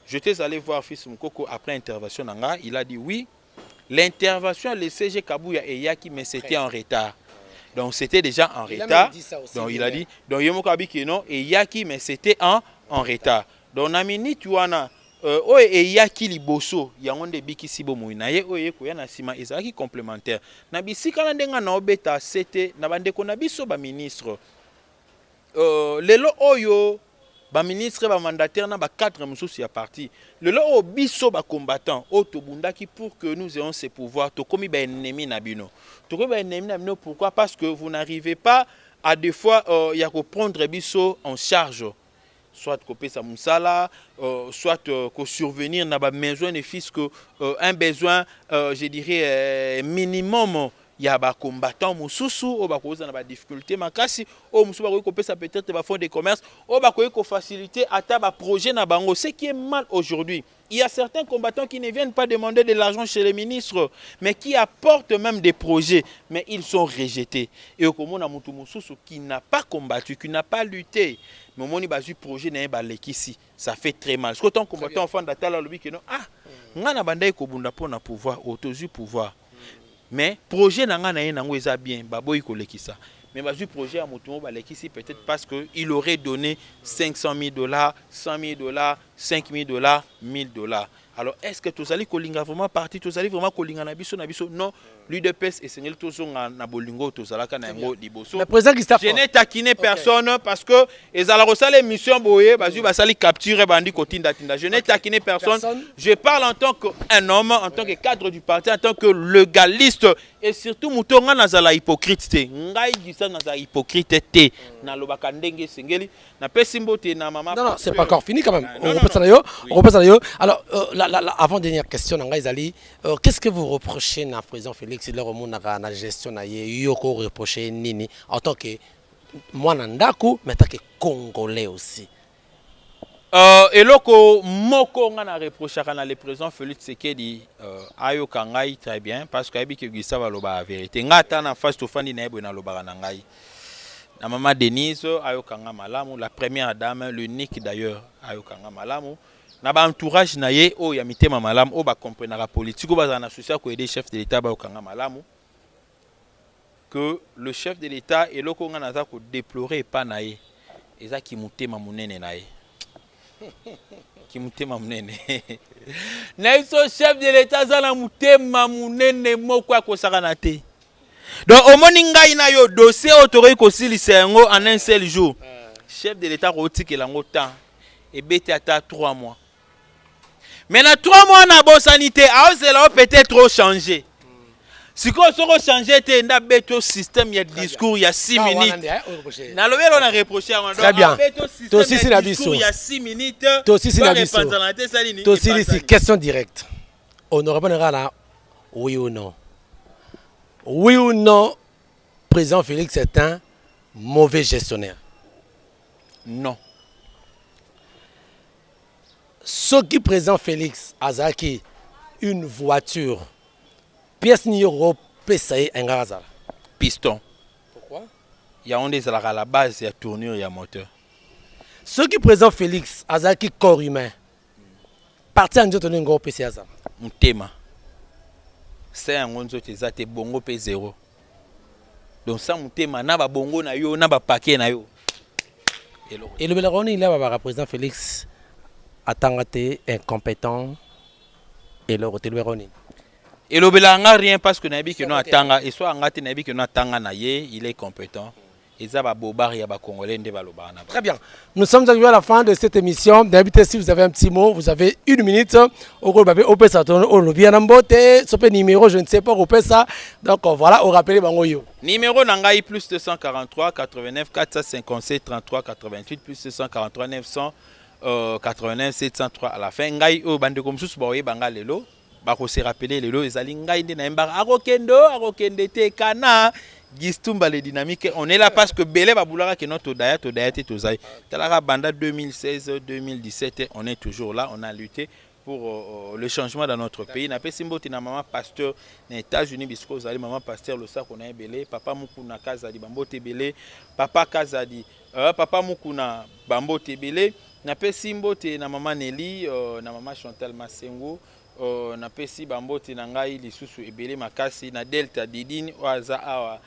J'étais allé voir fils Mkoko après intervention nanga, il a dit oui, l'intervention le CG Kabouya et Yaki mais c'était en retard. Donc c'était déjà en retard. Donc il a dit donc Yemoko Abiki non et Yaki mais c'était en retard. Donc na minute wana oye eyaki liboso yango nde bikisi bomoi na ye oye koya na sima ezalaki complémentaire na bisika na ndenga na obeta sete na bandeko na biso ba ministre lelo oyo ba ministre ba mandataire na ba cadre mususu ya parti lelo o biso ba combattant o tobundaki pour que nous ayons ces pouvoirs to komi ba ennemi na bino to komi ba ennemi na bino pourquoi parce que vous n'arrivez pas à des fois ya ko prendre biso en charge soit couper sa moussala, soit survenir dans ba besoin de fils que un besoin je dirais minimum il y a ba combattant mususu o ba koza na ba difficulté makasi o mususu ba ko couper ça peut-être ba fonds de commerce o ba ko faciliter ata ba projet na bango ce qui est mal aujourd'hui. Il y a certains combattants qui ne viennent pas demander de l'argent chez les ministres, mais qui apportent même des projets, mais ils sont rejetés. Et au Komona Mutumosusu qui n'a pas combattu, qui n'a pas lutté, mais au moment où projet n'est pas ici, ça fait très mal. Parce que tant combattant enfant d'Atala lobby que non, ah, ngana bandai ko bunda pour na pouvoir, autosu pouvoir. Mais projet nanga na yenango eza bien, baboy ko lekisa. Mais le projet à Moutoumou ici peut-être parce qu'il aurait donné $500,000, $100,000, $5,000, $1,000. Alors est-ce que tous allez kolinga vraiment parti, tous allez vraiment kolinga nabiso non, l'UDPS et Seigneur tous na bolingo tous allaka na ngo diboso. Je n'ai taquiné personne parce que les alarosale mission boye bazu basali capture bandi kotinda tinda. Je n'ai taquiné personne. Je parle en tant qu'un homme, en tant que cadre du parti, en tant que légaliste et surtout moutonga nazala hypocrite te. Ngai gisa nazala hypocrite te. Na lobaka ndenge sengeli na pesimbo te na mama. Non, c'est pas encore fini quand même. On repasse à yo. On repasse à yo. Alors avant-dernière question, qu'est-ce que vous reprochez à président Félix et la gestion de Yoko reprochez Nini en tant que moi Nandaku, mais en tant que Congolais aussi? Et loko moko ngana reprocher kana le président Félix Tshisekedi ayo kangai très bien parce que abi ke Gustave loba vérité ngata na face to fandi na ebo na loba na ngai na maman Denise ayo kanga malamu la première dame l'unique d'ailleurs ayo kanga malamu na ba entourage na ye o ya mitema malamu o ba comprendre la politique o ba na associé ko aider chef de l'état ba kanga malamu que le chef de l'état et loko ngana za ko déplorer pa na ye eza ki mutema munene na ye ki mutema munene na iso chef de l'état za na mutema munene moko akosaka na te. Donc au moninga ina yo dossier autoré ko silisa ngo en un seul jour chef de l'état ko tikela ngo temps et bete ata 3 mois. Maintenant 3 mois na bonne sanité, alors peut-être trop changé. Si qu'on se changer, tu as un système, il y a discours, il y a 6 minutes. Na lobby on a reproché à très bien. Toi aussi c'est la discours, il y a 6 minutes. Toi aussi c'est la discours. Toi aussi c'est question directe. On ne répondra là oui ou non. Oui ou non, président Félix est un mauvais gestionnaire? Non. Ce qui présente Félix Azaki, une voiture, pièce Niro Pesaï Engazal. Piston. Pourquoi? Il y a on est à la base, il y a tournure, il y a moteur. Ce qui présente Félix Azaki, corps humain, parti en Dieu, Niro Pesaï Azal. Un thème. C'est un gonzo te bongo pe 0. Donc ça mon thème, na ba bongo na yo, na ba paquet na yo. Et le Belaroni, il a président Félix Atangate incompétent et le Rotelweroni. Et le Belanga rien parce que nabi que non atanga et soit ngate nabi que non atanga na ye, il est compétent. Et ça va bobar ya ba congolais nde ba lobana. Très bien. Nous sommes arrivés à la fin de cette émission. D'habitude si vous avez un petit mot, vous avez 1 minute. Au gros babé opé ça tourne au lobby en amboté, ce numéro je ne sais pas opé ça. Donc voilà, on rappelle bango yo. Numéro nangai plus 243 89 457 33 88 plus 243 900 89 703 à la fin ngai o bande comme sous boye banga lelo ba ko se rappeler lelo ezali ngai nde na mbara akokende te kana Gistumba les dynamiques, on est là parce que Belé Baboulara qui est notre Todaya et Tozaï. Talara Banda 2016-2017, on est toujours là, on a lutté pour le changement dans notre pays. Na pesimbo tina maman pasteur aux États-Unis bisco zali maman pasteur le sac on a Belé, papa mukuna Kazadi Bambote Belé, papa Kazadi, papa mukuna Bambote Belé. Na pesimbo tina maman Nelly, na maman Chantal Masengo. Na pesi Bambote na ngai lisusu ebele makasi na Delta Didine oaza awa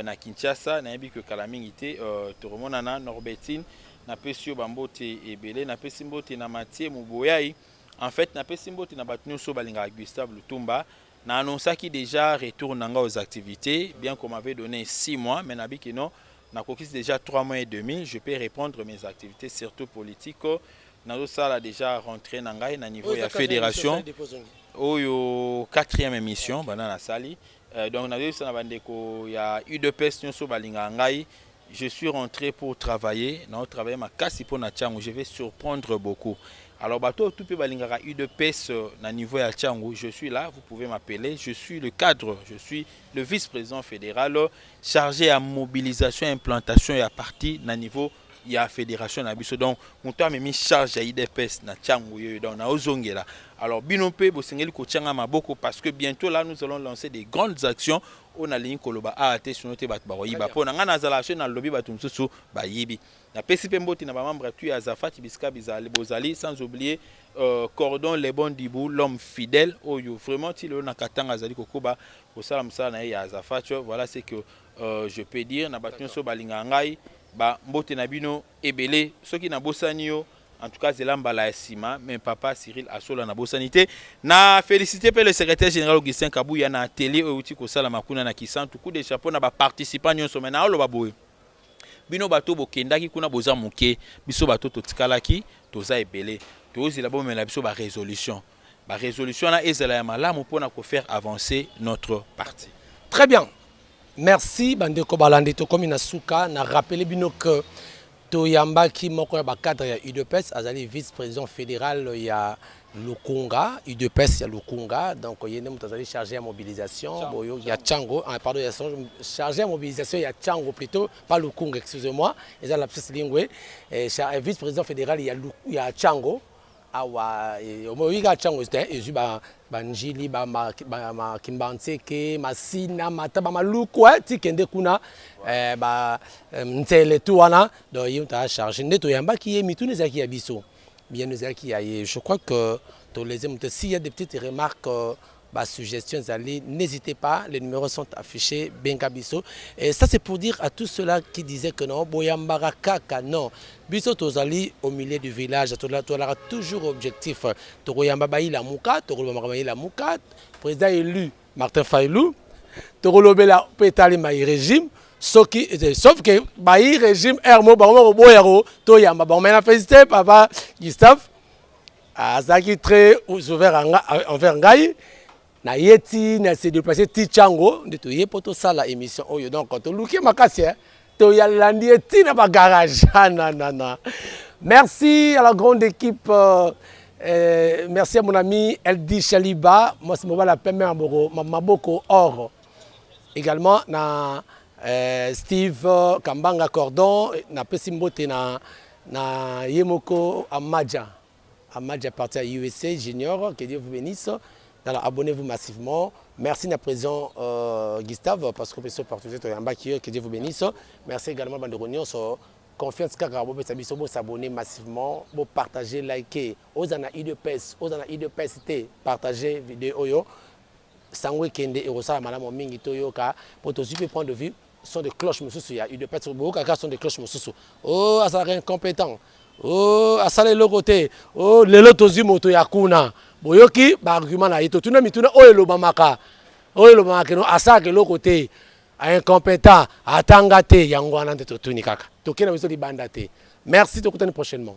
na Kinshasa na yebi que kalamingi te toromona na Norbertine na pesi Bambote ebele na pesi mbote na Mathieu Muboyai. En fait na pesi mbote na batnu so balinga Gustave Lutumba na annoncé déjà retour nanga aux activités bien qu'on m'avait donné 6 mois mais na bi que non na kokisi déjà 3 mois et demi je peux reprendre mes activités surtout politiques. Nazo sala déjà rentré na ngai na niveau de la fédération oyo 4e émission bana na sali donc nazo sala bandeko ya UDPS nyoso balinga ngai je suis rentré pour travailler na travailler ma kasi pour na Tchango je vais surprendre beaucoup. Alors bato tout pe balinga UDPS na niveau ya Tchango je suis là, vous pouvez m'appeler, je suis le cadre, je suis le vice-président fédéral chargé à mobilisation et implantation et à partir na niveau il y a fédération na biso donc mon temps me charge à IDPS na Tchango donc na ozongela. Alors binope bosengeli ko tchanga maboko parce que bientôt là nous allons lancer des grandes actions on a ligne koloba AT sur notre bat baroyiba pona ngana zalation na lobby batum susu ba yibi na PCP mboti na ba membre tu Azafat Biska Bizali Bozali sans oublier Cordon les bons dibou l'homme fidèle oyo vraiment il on a katanga zali kokoba au salam ça na ya Azafat voilà c'est que je peux dire na batun so balinga ngai ba mbote na bino ebele soki na bosani yo en tout cas zelamba la sima mais papa Cyril Asola na bosanité na féliciter le secrétaire général Augustin Kabouya na télé outi ko sala makuna na kisantu coup de chapeau na ba participants nyonso mena olo baboye bino bato bokendaki kuna boza muke biso bato totikalaki toza ebele tozila bomela biso ba résolution na ezala ya malamu pona ko faire avancer notre parti. Très bien. Merci bandeko balandi to komi na suka na rappeler bino que Toyamba qui moko ya ba cadre ya UDPS azali vice-président fédéral ya Lukunga UDPS ya Lukunga donc yene mutazali chargé à mobilisation boyo ya Tchango pardon ya chargé à mobilisation ya Tchango plutôt pas Lukunga excusez-moi et la lapsus lingue vice-président fédéral ya Tchango awa omoyiga Tchango c'était et banjili ba kimbanseke masina mataba maluku tikende kuna ba ntele tu wana do yimta charger ndeto yamba ki mitune zaki ya biso bien zaki ya je crois que to les amis s'il y a des petites remarques suggestions allez n'hésitez pas les numéros sont affichés bengabiso et ça c'est pour dire à tous ceux-là qui disaient que non boyambara kaka non biso tozali au milieu du village tola toujours objectif toyamba bayi la muka tolobama bayi la muka président élu Martin Fayulu tolobela petali mai régime sauf que bayi régime hermo bango boyaro toyamba bon maintenant féliciter papa Gustave azaki très ouvert envers ngai na yeti na se déplacer ti Tchango de to yepoto sala émission oyo donc to luki makasi to yalandi eti na ba garage na merci à la grande équipe merci à mon ami Eldi Chaliba moi c'est moi la première maboko or également na Steve Kambanga Cordon na pesimbote na Yemoko Amadja parti à USA Junior que Dieu vous bénisse. Alors, abonnez-vous massivement. Merci à président Gustave parce que vous partager que Dieu vous bénisse. Merci également à Banderonion sur confiance vous s'abonner massivement, vous partager, liker. Aux ana IDPS, partager vidéo yo. Sangwe kende et rosala malamu mingi toyoka pour te super prendre de vue sont des cloches mususu ya IDPS beaucoup sont des cloches mususu. Oh, ça incompétent. Oh, asale le côté. Oh, lelo tozi moto yakuna. Boyoki ba argument na ito tuna mituna oyo lo mamaka no asake lo côté incompétent atanga te yango wana te totuni kaka tokena biso libanda te merci tokutani prochainement.